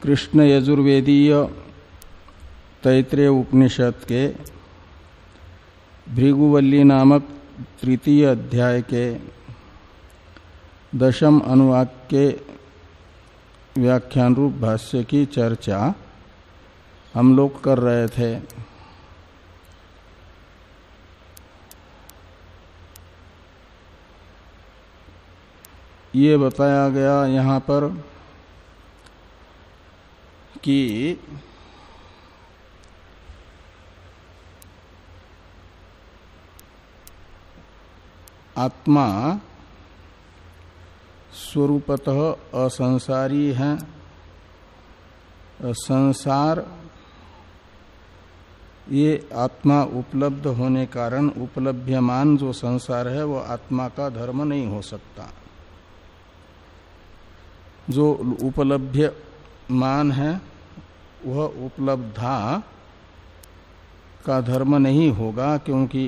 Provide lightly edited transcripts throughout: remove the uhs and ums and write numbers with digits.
कृष्ण यजुर्वेदीय तैत्रेय उपनिषद के भृगुवल्ली नामक तृतीय अध्याय के 10वें अनुवाक के व्याख्यान रूप भाष्य की चर्चा हम लोग कर रहे थे। ये बताया गया यहाँ पर कि आत्मा स्वरूपतः असंसारी है। संसार ये आत्मा उपलब्ध होने कारण उपलभ्यमान जो संसार है वो आत्मा का धर्म नहीं हो सकता। जो उपलभ्यमान है वह उपलब्धा का धर्म नहीं होगा, क्योंकि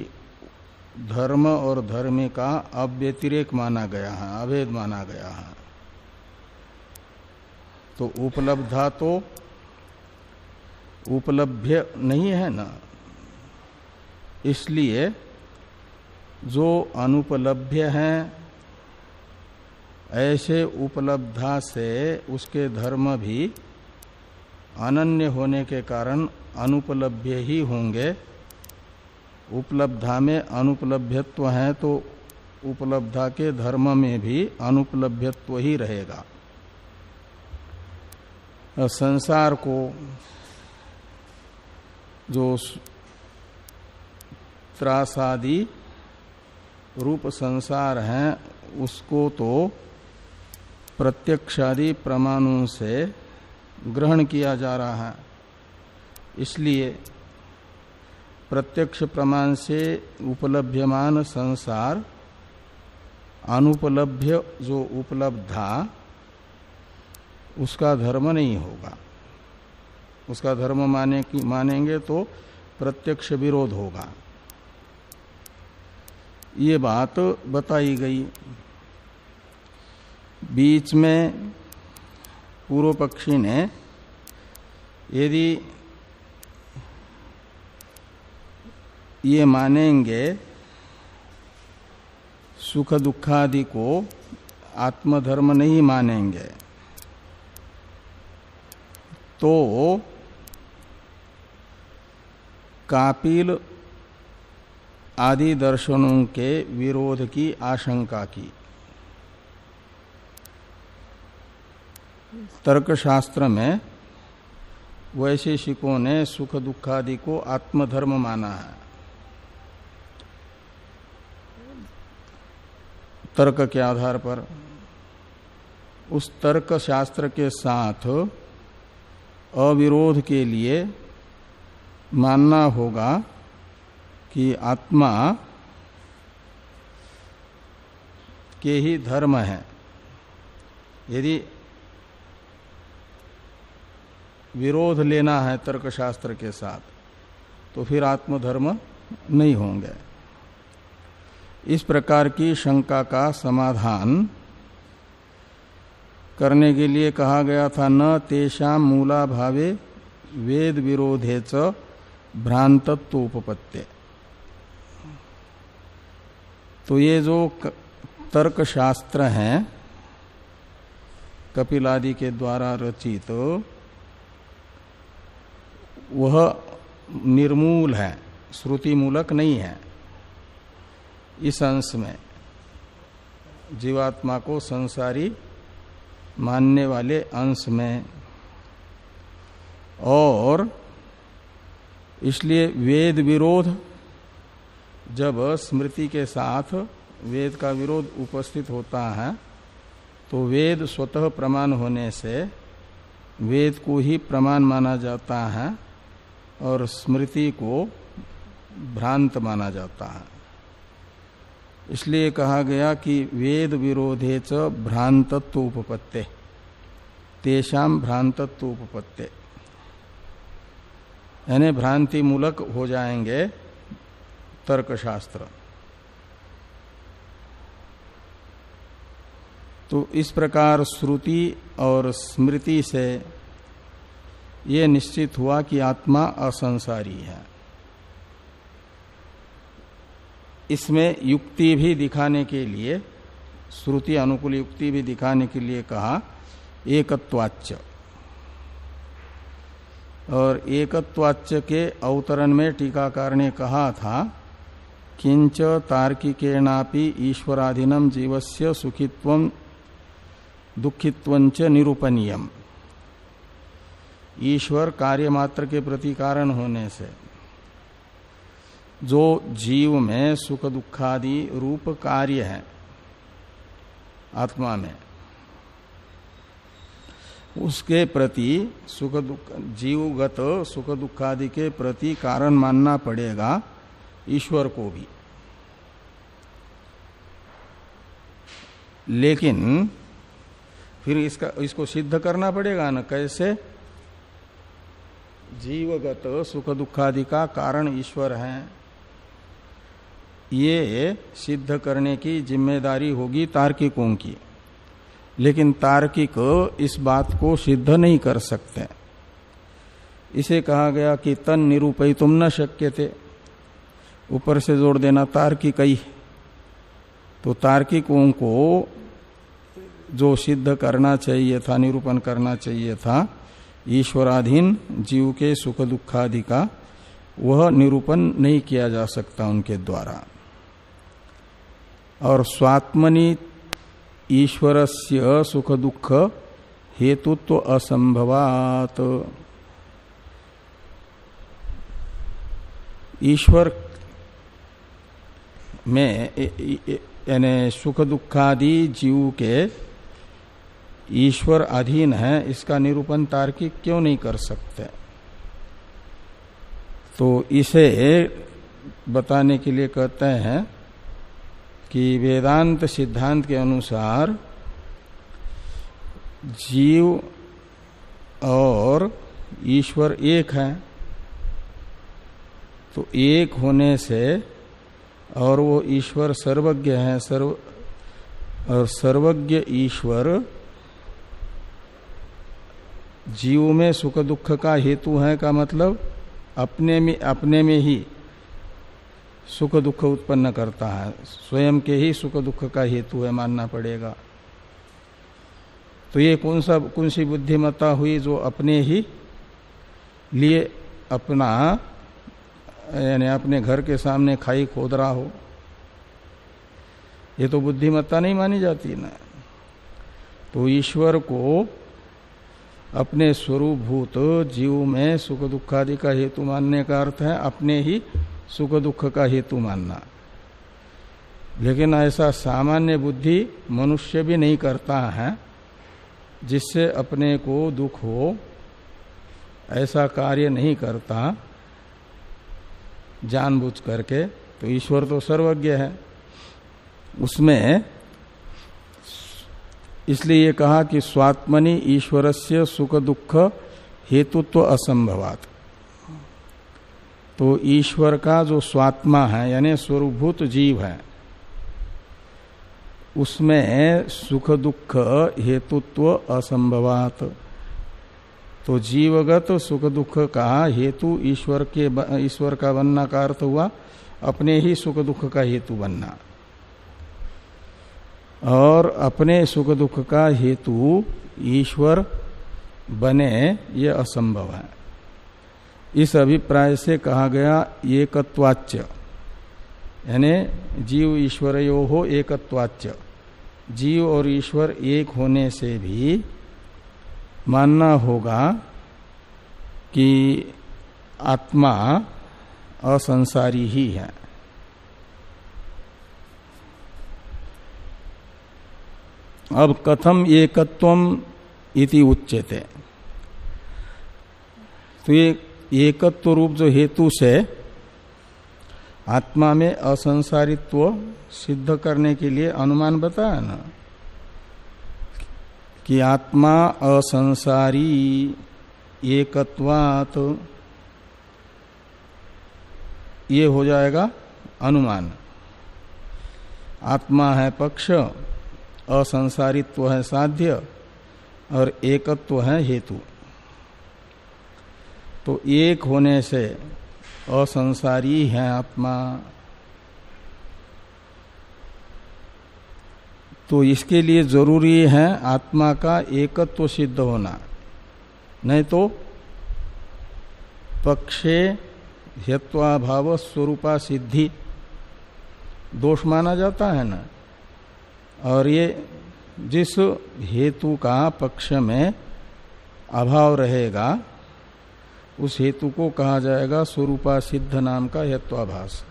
धर्म और धर्मी का अव्यतिरेक माना गया है, अभेद माना गया है। तो उपलब्धा तो उपलभ्य नहीं है ना, इसलिए जो अनुपलभ्य है ऐसे उपलब्धा से उसके धर्म भी अनन्य होने के कारण अनुपलभ्य ही होंगे। उपलब्धा में अनुपलभ्यत्व है तो उपलब्धा के धर्म में भी अनुपलभ्यत्व ही रहेगा। संसार को जो त्रासादि रूप संसार है उसको तो प्रत्यक्षादि प्रमाणों से ग्रहण किया जा रहा है। इसलिए प्रत्यक्ष प्रमाण से उपलभ्यमान संसार अनुपलभ्य जो उपलब्धा उसका धर्म नहीं होगा। उसका धर्म मानेंगे तो प्रत्यक्ष विरोध होगा। ये बात बताई गई। बीच में पूर्व पक्षी ने यदि ये मानेंगे सुख दुखादि को आत्मधर्म नहीं मानेंगे तो कापिल आदि दर्शनों के विरोध की आशंका की। तर्कशास्त्र में वैशेषिकों ने सुख दुखादि को आत्मधर्म माना है। तर्क के आधार पर उस तर्क शास्त्र के साथ अविरोध के लिए मानना होगा कि आत्मा के ही धर्म है। यदि विरोध लेना है तर्कशास्त्र के साथ तो फिर आत्मधर्म नहीं होंगे। इस प्रकार की शंका का समाधान करने के लिए कहा गया था न तेषां मूला भावे वेद विरोधे च भ्रांतत्वोपपत्ते। तो ये जो तर्कशास्त्र हैं कपिलादि के द्वारा रचित वह निर्मूल है, श्रुति मूलक नहीं है। इस अंश में जीवात्मा को संसारी मानने वाले अंश में, और इसलिए वेद विरोध जब स्मृति के साथ वेद का विरोध उपस्थित होता है तो वेद स्वतः प्रमाण होने से वेद को ही प्रमाण माना जाता है और स्मृति को भ्रांत माना जाता है। इसलिए कहा गया कि वेद विरोधे च भ्रांतत्व उपपत्ते, तेषां भ्रांतत्व उपपत्ते, यानी भ्रांति मूलक हो जाएंगे तर्कशास्त्र। तो इस प्रकार श्रुति और स्मृति से ये निश्चित हुआ कि आत्मा असंसारी है। इसमें युक्ति भी दिखाने के लिए, श्रुति अनुकूल युक्ति भी दिखाने के लिए कहा एकत्वाच्य। और एकत्वाच्य के अवतरण में टीकाकार ने कहा था किंच तार्किकेणापि ईश्वराधीनम जीवस्य सुखित्वं दुखित्वंच निरूपणीयम। ईश्वर कार्य मात्र के प्रति कारण होने से जो जीव में सुख दुखादि रूप कार्य है आत्मा में, उसके प्रति सुख दुख, जीवगत सुख दुखादि के प्रति कारण मानना पड़ेगा ईश्वर को भी। लेकिन फिर इसको सिद्ध करना पड़ेगा ना, कैसे? जीवगत सुख दुखादि का कारण ईश्वर है, ये सिद्ध करने की जिम्मेदारी होगी तार्किकों की। लेकिन तार्किक इस बात को सिद्ध नहीं कर सकते। इसे कहा गया कि तन निरूपयितुम न शक्यते, ऊपर से जोड़ देना तार्किक ही। तो तार्किकों को जो सिद्ध करना चाहिए था, निरूपण करना चाहिए था ईश्वराधीन जीव के सुख दुखादि का, वह निरूपण नहीं किया जा सकता उनके द्वारा। और स्वात्मनि ईश्वरस्य सुख दुख हेतुत्व असंभवात। ईश्वर में यानी सुख दुखादि जीव के ईश्वर अधीन है, इसका निरूपण तार्किक क्यों नहीं कर सकते? तो इसे बताने के लिए कहते हैं कि वेदांत सिद्धांत के अनुसार जीव और ईश्वर एक है। तो एक होने से, और वो ईश्वर सर्वज्ञ है, और सर्वज्ञ ईश्वर जीव में सुख दुख का हेतु है का मतलब अपने में ही सुख दुख उत्पन्न करता है, स्वयं के ही सुख दुख का हेतु है मानना पड़ेगा। तो ये कौन सी बुद्धिमत्ता हुई जो अपने ही लिए अपना, यानी अपने घर के सामने खाई खोद रहा हो? ये तो बुद्धिमत्ता नहीं मानी जाती ना। तो ईश्वर को अपने स्वरूपभूत जीव में सुख दुखादि का हेतु मानने का अर्थ है अपने ही सुख दुख का हेतु मानना। लेकिन ऐसा सामान्य बुद्धि मनुष्य भी नहीं करता है, जिससे अपने को दुख हो ऐसा कार्य नहीं करता जानबूझ करके। तो ईश्वर तो सर्वज्ञ है, उसमें इसलिए ये कहा कि स्वात्मनि ईश्वरस्य सुख दुख हेतुत्व असंभवात। तो ईश्वर का जो स्वात्मा है यानी स्वरूपभूत जीव है, उसमें सुख दुख हेतुत्व असंभवात। तो जीवगत सुख दुख का हेतु ईश्वर का बनना का अर्थ हुआ अपने ही सुख दुख का हेतु बनना, और अपने सुख दुख का हेतु ईश्वर बने ये असंभव है। इस अभिप्राय से कहा गया एकत्वाच्य, यानी जीव ईश्वरयो हो एकत्वाच्य। जीव और ईश्वर एक होने से भी मानना होगा कि आत्मा असंसारी ही है। अब कथम एकत्वम इति उच्यते। तो ये एकत्व रूप जो हेतु से आत्मा में असंसारित्व सिद्ध करने के लिए अनुमान बताया ना कि आत्मा असंसारी एकत्वात्, ये हो जाएगा अनुमान। आत्मा है पक्ष, असंसारित्व है साध्य, और एकत्व है हेतु। तो एक होने से असंसारी है आत्मा। तो इसके लिए जरूरी है आत्मा का एकत्व सिद्ध होना, नहीं तो पक्षे हेत्वाभाव स्वरूपा सिद्धि दोष माना जाता है ना। और ये जिस हेतु का पक्ष में अभाव रहेगा उस हेतु को कहा जाएगा स्वरूपा सिद्ध नाम का हेत्वाभास।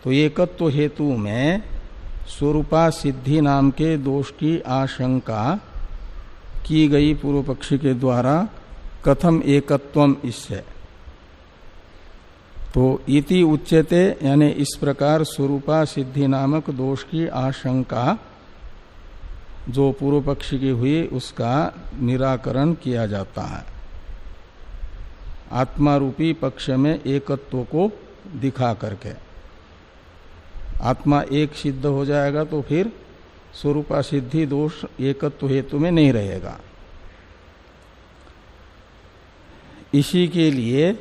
तो एकत्व हेतु में स्वरूपा सिद्धि नाम के दोष की आशंका की गई पूर्व पक्षी के द्वारा। कथम एकत्वम, इससे तो इति उच्यते, यानी इस प्रकार स्वरूपा सिद्धि नामक दोष की आशंका जो पूर्व पक्षी की हुई उसका निराकरण किया जाता है आत्मा रूपी पक्ष में एकत्व को दिखा करके। आत्मा एक सिद्ध हो जाएगा तो फिर स्वरूपा सिद्धि दोष एकत्व हेतु में नहीं रहेगा। इसी के लिए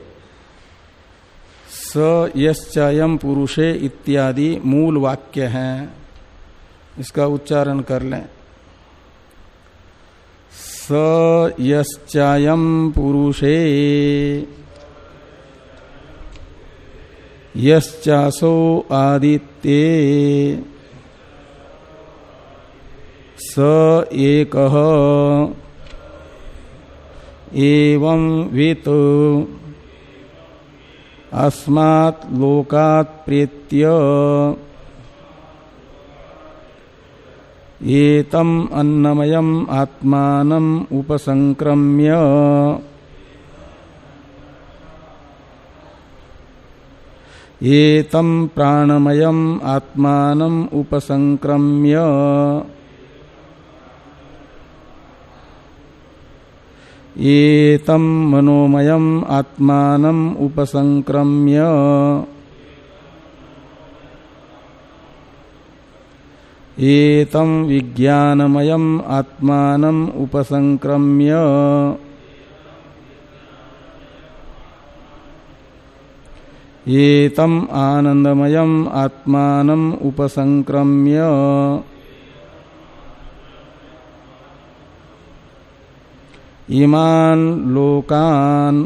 स यश्चयम् पुरुषे इत्यादि मूल वाक्य हैं, इसका उच्चारण कर लें। स यश्चयम् पुरुषे यश्चासो आदित्ये स एकः एवं वित् अस्मात् लोकात् प्रेत्य एतम् अन्नमयम् आत्मानम् उपसंक्रम्य एतम् प्राणमयम् आत्मानम् उपसंक्रम्य एतम् मनोमयम् आत्मानम् उपसंक्रम्य एतम् विज्ञानमयम् आत्मानम् उपसंक्रम्य एतम् आनंदमयम् आत्मानम् उपसंक्रम्य इमान् लोकान्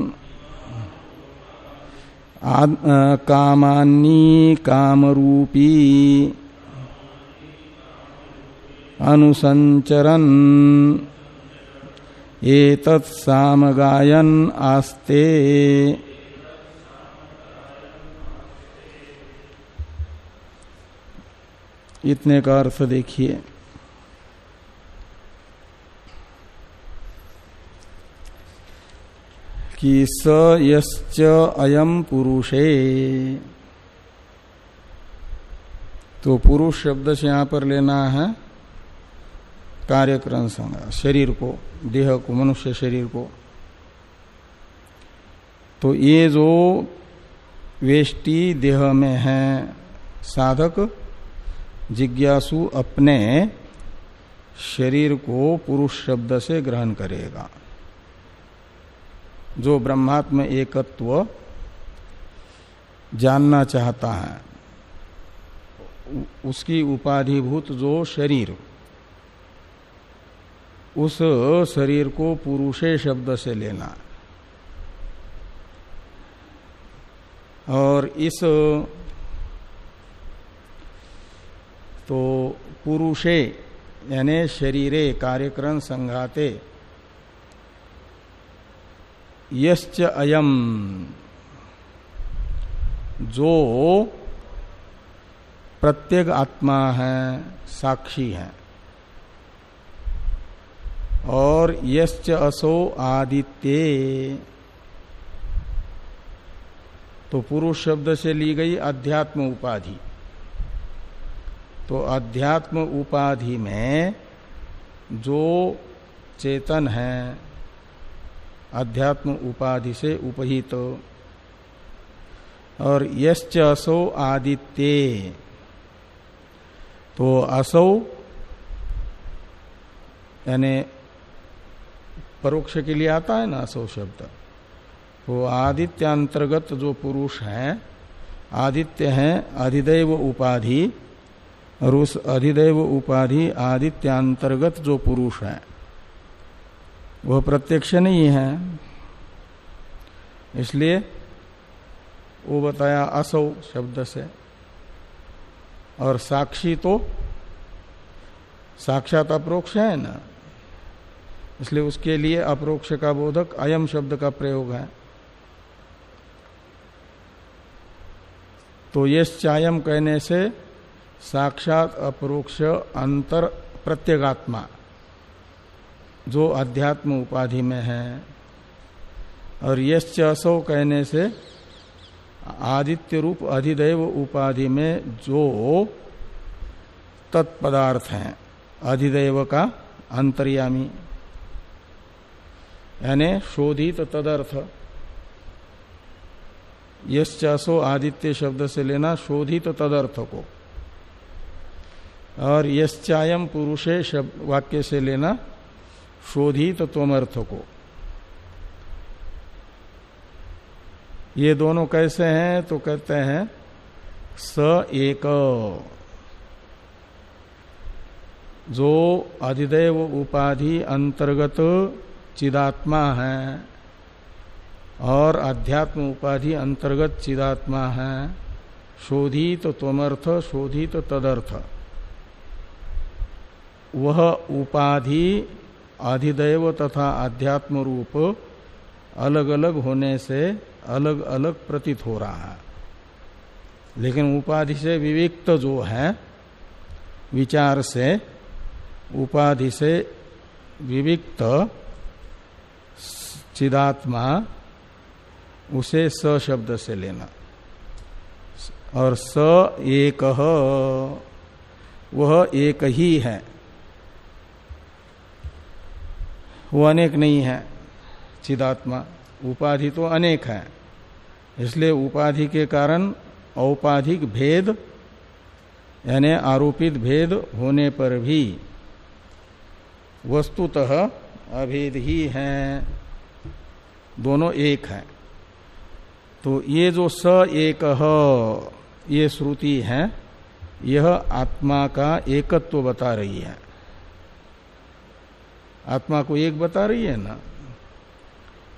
कामान्नी कामरूपी अनुसंचरन् एतत् सामगायन् आस्ते। इतने का अर्थ देखिए। कि स यश्च अयम पुरुषे, तो पुरुष शब्द से यहां पर लेना है कार्यक्रम संज्ञा, शरीर को, देह को, मनुष्य शरीर को। तो ये जो वेष्टि देह में है, साधक जिज्ञासु अपने शरीर को पुरुष शब्द से ग्रहण करेगा। जो ब्रह्मात्म एकत्व जानना चाहता है उसकी उपाधिभूत जो शरीर, उस शरीर को पुरुषे शब्द से लेना। और इस तो पुरुषे यानी शरीरे कार्यक्रम संघाते यश्च अयम, जो प्रत्येक आत्मा है, साक्षी है। और यश्च असो आदित्ये, तो पुरुष शब्द से ली गई अध्यात्म उपाधि। तो अध्यात्म उपाधि में जो चेतन है, अध्यात्म उपाधि से उपहित। और यश्च असो आदित्ये, तो असो यानी परोक्ष के लिए आता है ना असो शब्द, वो आदित्यांतर्गत जो पुरुष है, आदित्य है अधिदैव उपाधि, और उस अधिदैव उपाधि आदित्यांतर्गत जो पुरुष है वह प्रत्यक्ष नहीं है। इसलिए वो बताया असौ शब्द से। और साक्षी तो साक्षात अप्रोक्ष है ना, इसलिए उसके लिए अप्रोक्ष का बोधक अयम शब्द का प्रयोग है। तो यश्चायम कहने से साक्षात अप्रोक्ष अंतर प्रत्यगात्मा जो अध्यात्म उपाधि में है, और यश्च असौ कहने से आदित्य रूप अधिदैव उपाधि में जो तत्पदार्थ हैं, अधिदैव का अंतर्यामी, यानी शोधित तदर्थ। यश्च असौ आदित्य शब्द से लेना शोधित तदर्थ को, और यश्चायम पुरुषे वाक्य से लेना शोधित त्वमर्थ को। ये दोनों कैसे हैं? तो कहते हैं स एक, जो अधिदैव उपाधि अंतर्गत चिदात्मा है और अध्यात्म उपाधि अंतर्गत चिदात्मा है, शोधित त्वमर्थ शोधित तदर्थ, वह उपाधि अधिदैव तथा अध्यात्म रूप अलग अलग होने से अलग अलग प्रतीत हो रहा है। लेकिन उपाधि से विविक्त जो है, विचार से उपाधि से विविक्त चिदात्मा, उसे स शब्द से लेना। और स एक, वह एक ही है, वो अनेक नहीं है। चिदात्मा उपाधि तो अनेक है, इसलिए उपाधि के कारण औपाधिक भेद यानी आरोपित भेद होने पर भी वस्तुतः अभेद ही है, दोनों एक है। तो ये जो स एक ये श्रुति है, यह आत्मा का एकत्व बता रही है। आत्मा को एक बता रही है ना,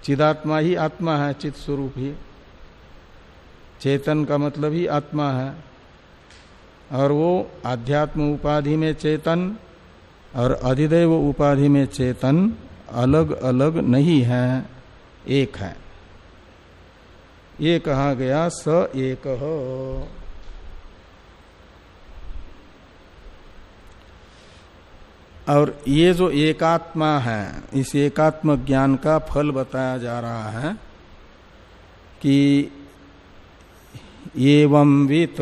चिदात्मा ही आत्मा है, चित स्वरूप ही। चेतन का मतलब ही आत्मा है, और वो आध्यात्म उपाधि में चेतन और अधिदैव उपाधि में चेतन अलग अलग नहीं है, एक है। ये कहा गया स एक। और ये जो एकात्मा है, इस एकात्म ज्ञान का फल बताया जा रहा है कि एवं वित,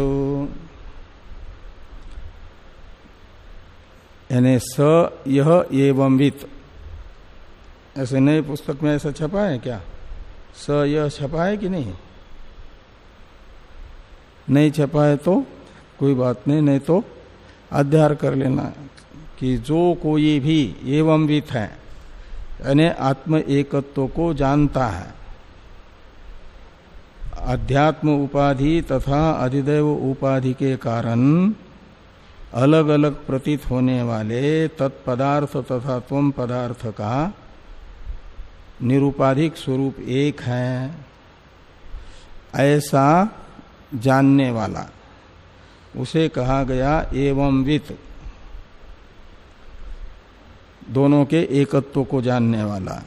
यानी स यह एवं वित। ऐसे नई पुस्तक में ऐसा छपा है क्या? स यह छपा है कि नहीं? नहीं छपा है तो कोई बात नहीं, नहीं तो अध्ययन कर लेना कि जो कोई भी एवं वित है, यानी आत्म एकत्व को जानता है, अध्यात्म उपाधि तथा अधिदैव उपाधि के कारण अलग अलग प्रतीत होने वाले तत्पदार्थ तथा त्वम पदार्थ का निरुपाधिक स्वरूप एक है, ऐसा जानने वाला, उसे कहा गया एवं वित, दोनों के एकत्व को जानने वाला।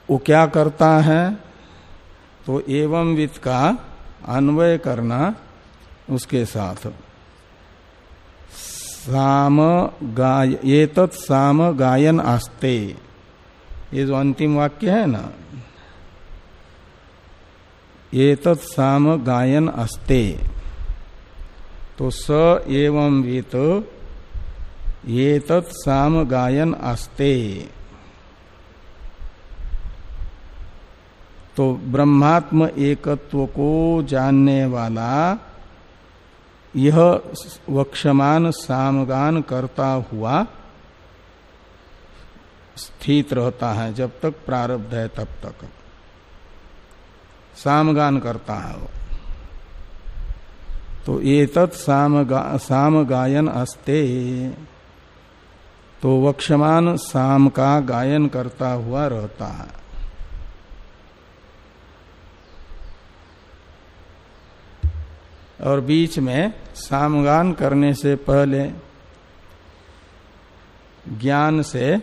वो क्या करता है? तो एवं वित का अन्वय करना उसके साथ। साम गाय, एतत् साम गायन आस्ते, ये जो अंतिम वाक्य है ना, एतत् साम गायन अस्ते, तो स एवं वित एतत् साम गायन अस्ते। तो ब्रह्मात्म एकत्व को जानने वाला यह वक्षमान सामगान करता हुआ स्थित रहता है, जब तक प्रारब्ध है तब तक सामगान करता है वो। तो एतत् सामगायन अस्ते, तो वक्षमान साम का गायन करता हुआ रहता है। और बीच में सामगान करने से पहले ज्ञान से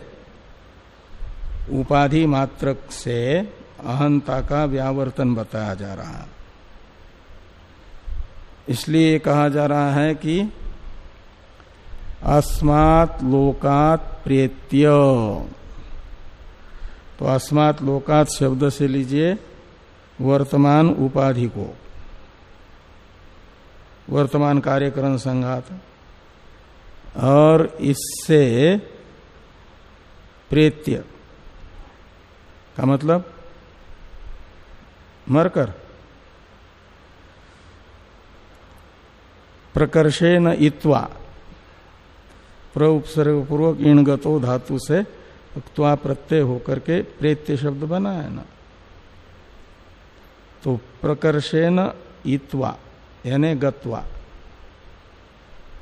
उपाधि मात्रक से अहंता का व्यावर्तन बताया जा रहा है। इसलिए कहा जा रहा है कि अस्मात् लोकात् प्रेत्य, तो अस्मात् लोकात् शब्द से लीजिए वर्तमान उपाधि को, वर्तमान कार्यकरण संघात, और इससे प्रेत्य का मतलब मरकर, प्रकर्षेण इत्वा, प्र उपसर्ग पूर्वक इणगतो धातु से त्वा प्रत्यय होकर के प्रेत्य शब्द बना है ना। तो प्रकर्षेण इत्वा यानी गत्वा,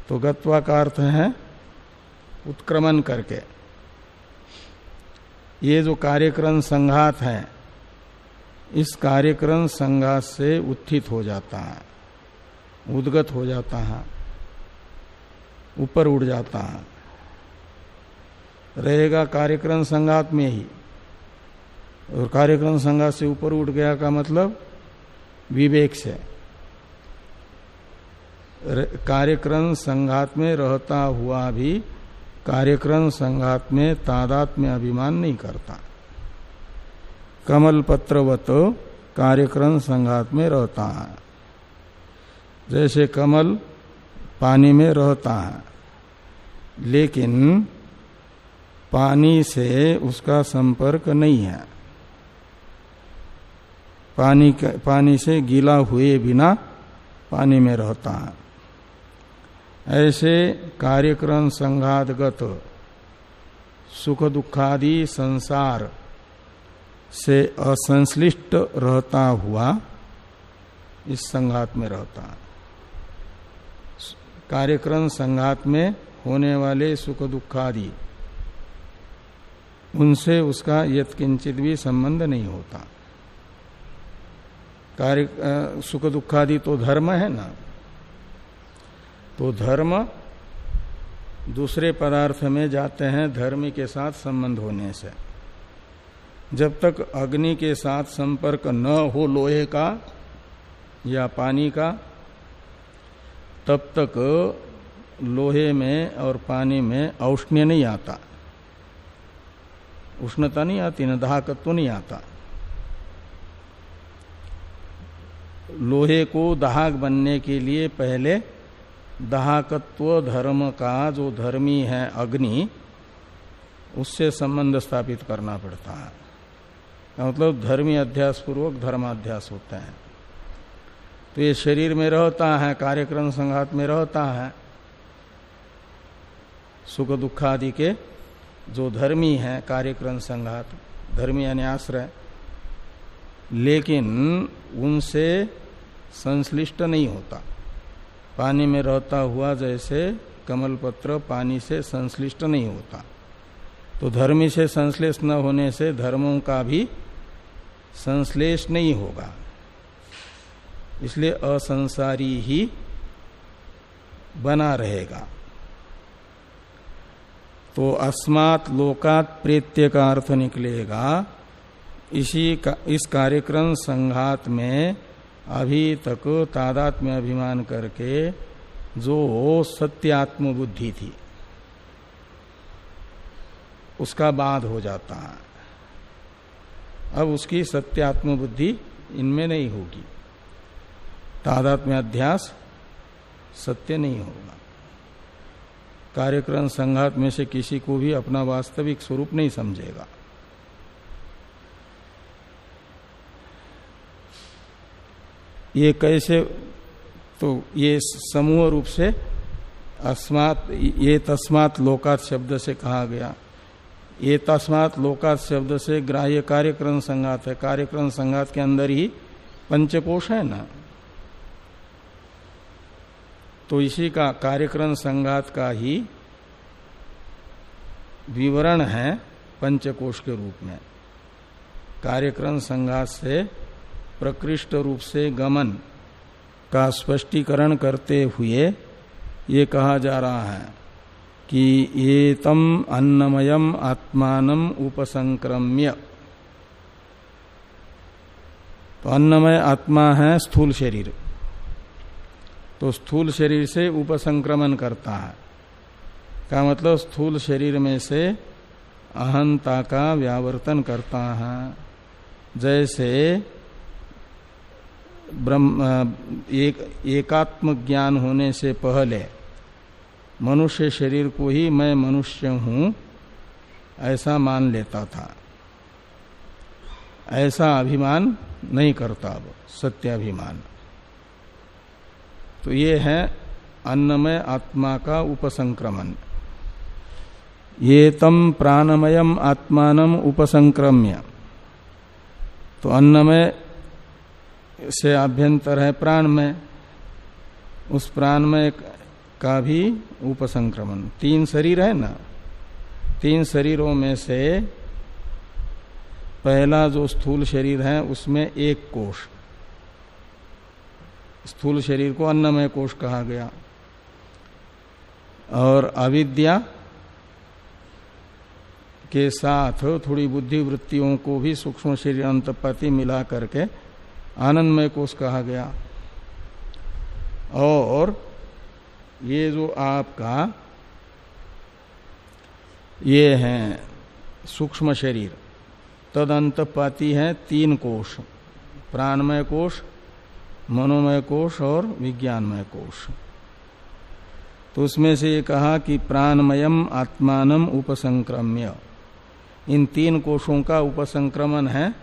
तो गत्वा का अर्थ है उत्क्रमण करके। ये जो कार्यक्रम संघात है, इस कार्यक्रम संघात से उत्थित हो जाता है, उद्गत हो जाता है, ऊपर उड़ जाता है, रहेगा कार्यक्रम संघात में ही। और कार्यक्रम संघात से ऊपर उठ गया का मतलब विवेक से, कार्यक्रम संघात में रहता हुआ भी कार्यक्रम संघात में तादात्म्य अभिमान नहीं करता। कमल पत्रवत कार्यक्रम संघात में रहता है, जैसे कमल पानी में रहता है, लेकिन पानी से उसका संपर्क नहीं है, पानी से गीला हुए बिना पानी में रहता है। ऐसे कार्यक्रम संघातगत सुख दुखादि संसार से असंश्लिष्ट रहता हुआ इस संघात में रहता है। कार्यक्रम संघात में होने वाले सुख दुखादि, उनसे उसका यत्किंचित भी संबंध नहीं होता। सुख दुखादि तो धर्म है ना, तो धर्म दूसरे पदार्थ में जाते हैं धर्मी के साथ संबंध होने से। जब तक अग्नि के साथ संपर्क न हो लोहे का या पानी का, तब तक लोहे में और पानी में औष्ण्य नहीं आता, उष्णता नहीं आती, न दाहकत्व नहीं आता। लोहे को दाहक बनने के लिए पहले दाहकत्व धर्म का, जो धर्मी है अग्नि, उससे संबंध स्थापित करना पड़ता है। मतलब धर्मी अध्यास पूर्वक धर्माध्यास होता है। तो ये शरीर में रहता है, कार्यक्रम संघात में रहता है, सुख दुखादि के जो धर्मी है कार्यक्रम संघात, धर्मी यानी आश्रय, लेकिन उनसे संश्लिष्ट नहीं होता। पानी में रहता हुआ जैसे कमल पत्र पानी से संश्लिष्ट नहीं होता, तो धर्मी से संश्लेष न होने से धर्मों का भी संश्लेष नहीं होगा, इसलिए असंसारी ही बना रहेगा। तो अस्मात् लोकात् प्रेत्य का अर्थ निकलेगा इस कार्यक्रम संघात में अभी तक तादात्म्य अभिमान करके जो सत्यात्म बुद्धि थी उसका बाध हो जाता है। अब उसकी सत्यात्म बुद्धि इनमें नहीं होगी, तादात्म्य अध्यास सत्य नहीं होगा। कार्यक्रम संघात में से किसी को भी अपना वास्तविक स्वरूप नहीं समझेगा। ये कैसे? तो ये समूह रूप से अस्मात्, ये तस्मात् लोकात् शब्द से कहा गया। ये तस्मात् लोकात् शब्द से ग्राह्य कार्यक्रम संघात है। कार्यक्रम संघात के अंदर ही पंचकोश है ना, तो इसी का कार्यक्रम संघात का ही विवरण है पंचकोश के रूप में। कार्यक्रम संघात से प्रकृष्ट रूप से गमन का स्पष्टीकरण करते हुए ये कहा जा रहा है कि ये तम अन्नमयम आत्मानम उपसंक्रम्य। तो अन्नमय आत्मा है स्थूल शरीर, तो स्थूल शरीर से उपसंक्रमण करता है का मतलब स्थूल शरीर में से अहंता का व्यावर्तन करता है। जैसे एकात्म ज्ञान होने से पहले मनुष्य शरीर को ही मैं मनुष्य हूं ऐसा मान लेता था, ऐसा अभिमान नहीं करता अब, सत्याभिमान। तो ये है अन्नमय आत्मा का उपसंक्रमण। ये तम प्राणमयम आत्मानम उपसंक्रम्य। तो अन्नमय से अभ्यंतर है प्राणमय, उस प्राणमय का भी उपसंक्रमण। 3 शरीर है ना, 3 शरीरों में से पहला जो स्थूल शरीर है उसमें एक कोश, स्थूल शरीर को अन्नमय कोश कहा गया। और अविद्या के साथ थोड़ी बुद्धि वृत्तियों को भी सूक्ष्म शरीर अंतःपाती मिला करके आनंदमय कोश कहा गया। और ये जो आपका ये है सूक्ष्म शरीर, तद अंतःपाती है 3 कोश, प्राणमय कोश, मनोमय कोश और विज्ञानमय कोश। तो उसमें से ये कहा कि प्राणमयम आत्मानम उपसंक्रम्य। इन 3 कोशों का उपसंक्रमण है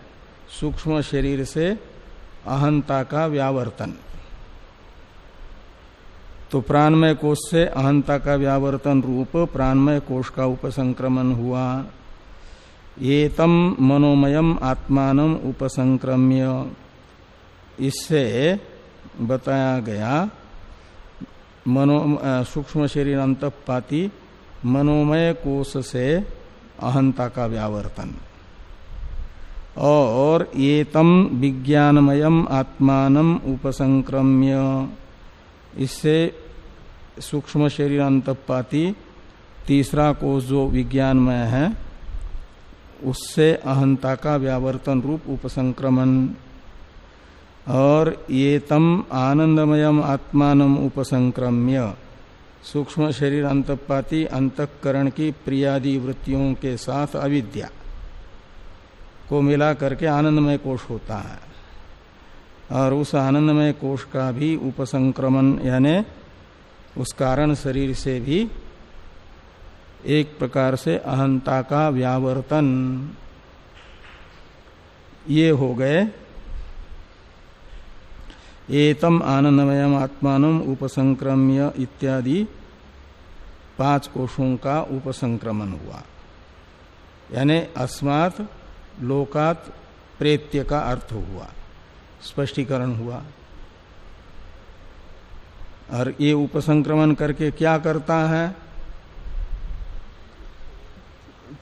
सूक्ष्म शरीर से अहंता का व्यावर्तन। तो प्राणमय कोश से अहंता का व्यावर्तन रूप प्राणमय कोश का उपसंक्रमण हुआ। ये तम मनोमयम आत्मानम उपसंक्रम्य, इससे बताया गया सूक्ष्म शरीर अंतःपाती मनोमय कोश से अहंता का व्यावर्तन। और ये तम विज्ञानमयम आत्मानम उपसंक्रम्य, इससे सूक्ष्म शरीर अंतःपाती तीसरा कोश जो विज्ञानमय है उससे अहंता का व्यावर्तन रूप उपसंक्रमण। और ये तम आनंदमयम आत्मानम उपसंक्रम्य, सूक्ष्म शरीर अंतःपाती अंतःकरण की प्रियादि वृत्तियों के साथ अविद्या को मिला करके आनंदमय कोश होता है। और उस आनंदमय कोश का भी उपसंक्रमण यानी उस कारण शरीर से भी एक प्रकार से अहंता का व्यावर्तन, ये हो गए एतम आनंदमयम आत्मानम उपसंक्रम्य इत्यादि 5 कोशों का उपसंक्रमण हुआ। यानी अस्मात् लोकात् प्रेत्य का अर्थ हुआ, स्पष्टीकरण हुआ। और ये उपसंक्रमण करके क्या करता है?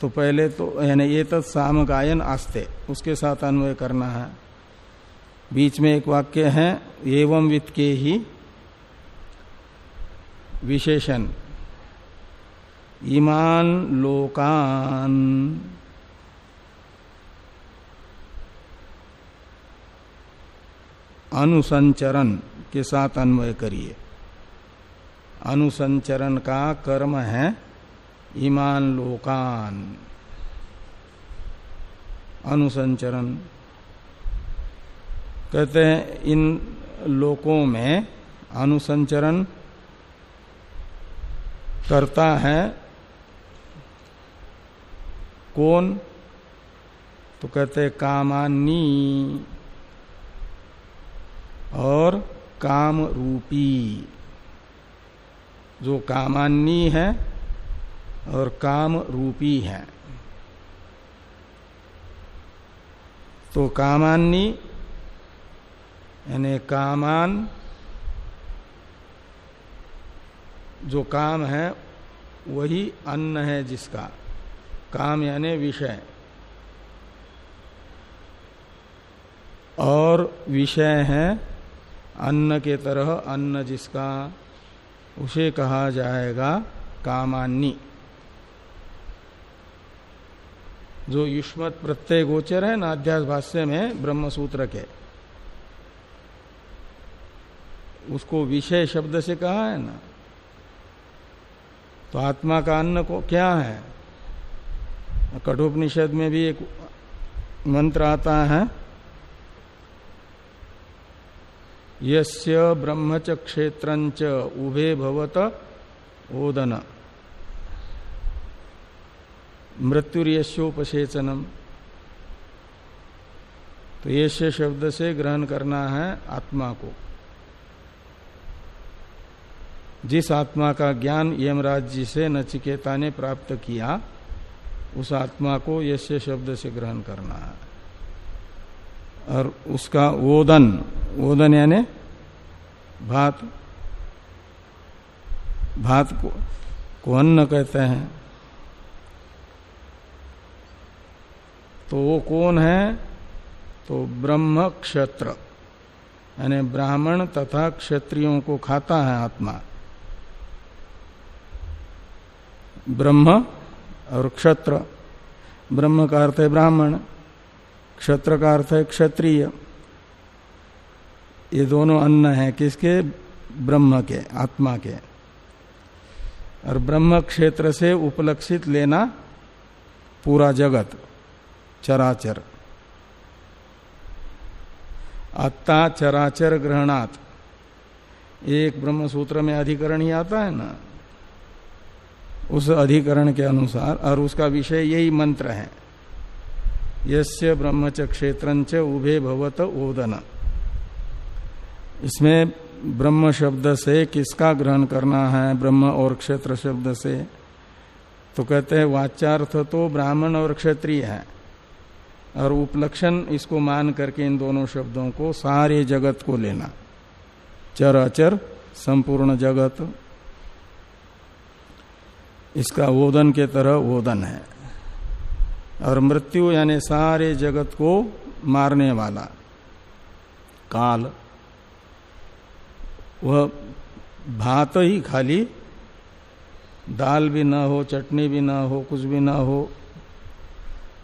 तो पहले तो यानी ये तत् सामगायन आस्ते, उसके साथ अन्वय करना है। बीच में एक वाक्य है एवं वित्त के ही विशेषण इमान लोकान, अनुसंचरण के साथ अन्वय करिए। अनुसंचरण का कर्म है इमान लोकान, अनुसंचरण कहते हैं इन लोकों में अनुसंचरण करता है कौन? तो कहते हैं कामान्नी और काम रूपी। जो कामान्नी है और काम रूपी है, तो कामान्नी यानी कामान, जो काम है वही अन्न है जिसका, काम यानी विषय, और विषय है अन्न के तरह अन्न जिसका, उसे कहा जाएगा कामान्नी। जो युष्मत प्रत्यय गोचर है ना अध्यास भाष्य में ब्रह्म सूत्र के, उसको विषय शब्द से कहा है ना। तो आत्मा का अन्न को क्या है, कठोपनिषद में भी एक मंत्र आता है, यस्य ब्रह्मच क्षेत्रंच उभे भवत ओदन मृत्युर्यस्योपसेचनम। तो यस्य शब्द से ग्रहण करना है आत्मा को। जिस आत्मा का ज्ञान यमराज जी से नचिकेता ने प्राप्त किया, उस आत्मा को यस्य शब्द से ग्रहण करना है। और उसका ओदन, ओदन यानी भात, भात को अन्न कहते हैं। तो वो कौन है, तो ब्रह्म क्षत्र यानी ब्राह्मण तथा क्षत्रियों को खाता है आत्मा। ब्रह्म और क्षत्र, ब्रह्म का अर्थ है ब्राह्मण, क्षत्र का अर्थ है क्षत्रिय। ये दोनों अन्न है किसके, ब्रह्म के, आत्मा के। और ब्रह्म क्षेत्र से उपलक्षित लेना पूरा जगत चराचर। अत्ता चराचर ग्रहणात्, एक ब्रह्म सूत्र में अधिकरण ही आता है ना, उस अधिकरण के अनुसार, और उसका विषय यही मंत्र है, यस्य ब्रह्मच क्षेत्रंच उभे भवत ओदन। इसमें ब्रह्म शब्द से किसका ग्रहण करना है, ब्रह्म और क्षेत्र शब्द से, तो कहते हैं वाच्यार्थ तो ब्राह्मण और क्षत्रिय है, और उपलक्षण इसको मान करके इन दोनों शब्दों को सारे जगत को लेना, चर अचर संपूर्ण जगत, इसका ओदन के तरह ओदन है। और मृत्यु यानी सारे जगत को मारने वाला काल, वह भात ही खाली, दाल भी ना हो, चटनी भी ना हो, कुछ भी ना हो,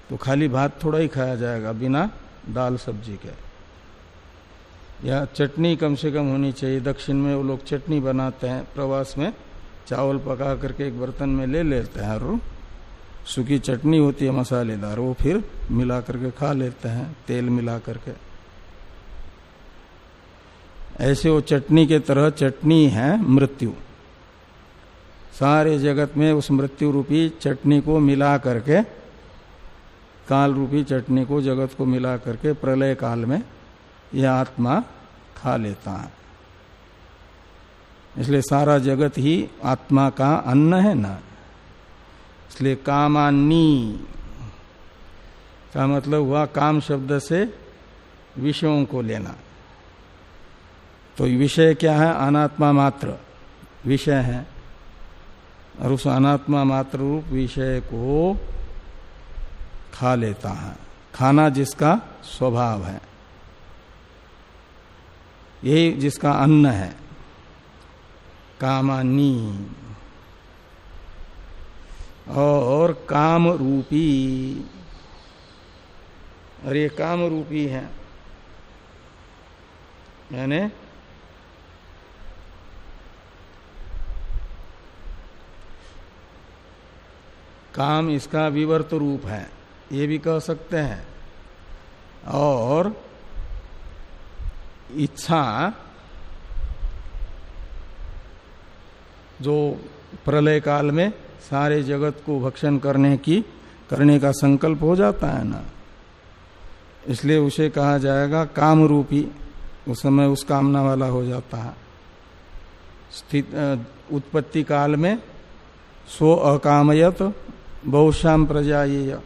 तो खाली भात थोड़ा ही खाया जाएगा बिना दाल सब्जी के। या चटनी कम से कम होनी चाहिए। दक्षिण में वो लोग चटनी बनाते हैं, प्रवास में चावल पका करके एक बर्तन में ले लेते हैं, और सूखी चटनी होती है मसालेदार, वो फिर मिला करके खा लेते हैं तेल मिला करके। ऐसे वो चटनी के तरह चटनी है मृत्यु। सारे जगत में उस मृत्यु रूपी चटनी को मिला करके, काल रूपी चटनी को जगत को मिला करके प्रलय काल में यह आत्मा खा लेता है। इसलिए सारा जगत ही आत्मा का अन्न है ना। इसलिए कामान्नी का मतलब हुआ काम शब्द से विषयों को लेना। तो विषय क्या है, अनात्मा मात्र विषय है, और उस अनात्मा मात्र रूप विषय को खा लेता है, खाना जिसका स्वभाव है, यही जिसका अन्न है, कामान्नी। और काम रूपी, और ये काम रूपी है, यानी काम इसका विवर्त रूप है, ये भी कह सकते हैं। और इच्छा जो प्रलय काल में सारे जगत को भक्षण करने का संकल्प हो जाता है ना, इसलिए उसे कहा जाएगा काम रूपी। उस समय उस कामना वाला हो जाता है। स्थित उत्पत्ति काल में सो अकामयत बहुशाम प्रजा, ये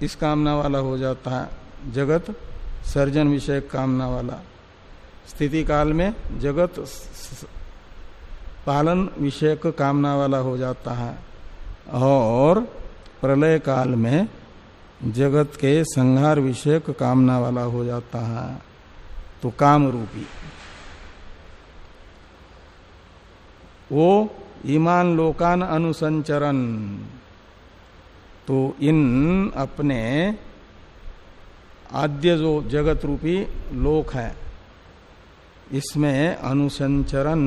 इस कामना वाला हो जाता है। जगत सर्जन विषय कामना वाला, स्थिति काल में जगत पालन विषयक कामना वाला हो जाता है, और प्रलय काल में जगत के संहार विषयक कामना वाला हो जाता है। तो काम रूपी वो ईमान लोकान अनुसंचरन, तो इन अपने आद्य जो जगत रूपी लोक है इसमें अनुसंचरन,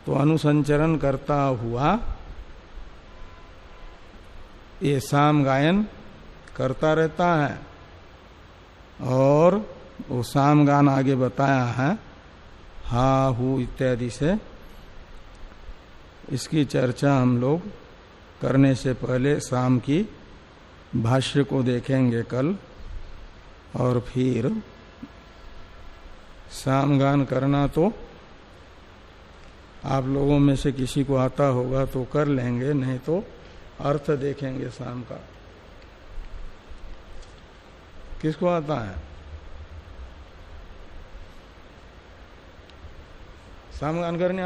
तो अनुसंचरन करता हुआ ये साम गायन करता रहता है। और वो साम गान आगे बताया है हा हु इत्यादि से। इसकी चर्चा हम लोग करने से पहले साम की भाष्य को देखेंगे कल, और फिर सामगान करना तो आप लोगों में से किसी को आता होगा तो कर लेंगे, नहीं तो अर्थ देखेंगे साम का। किसको आता है? सामगान करने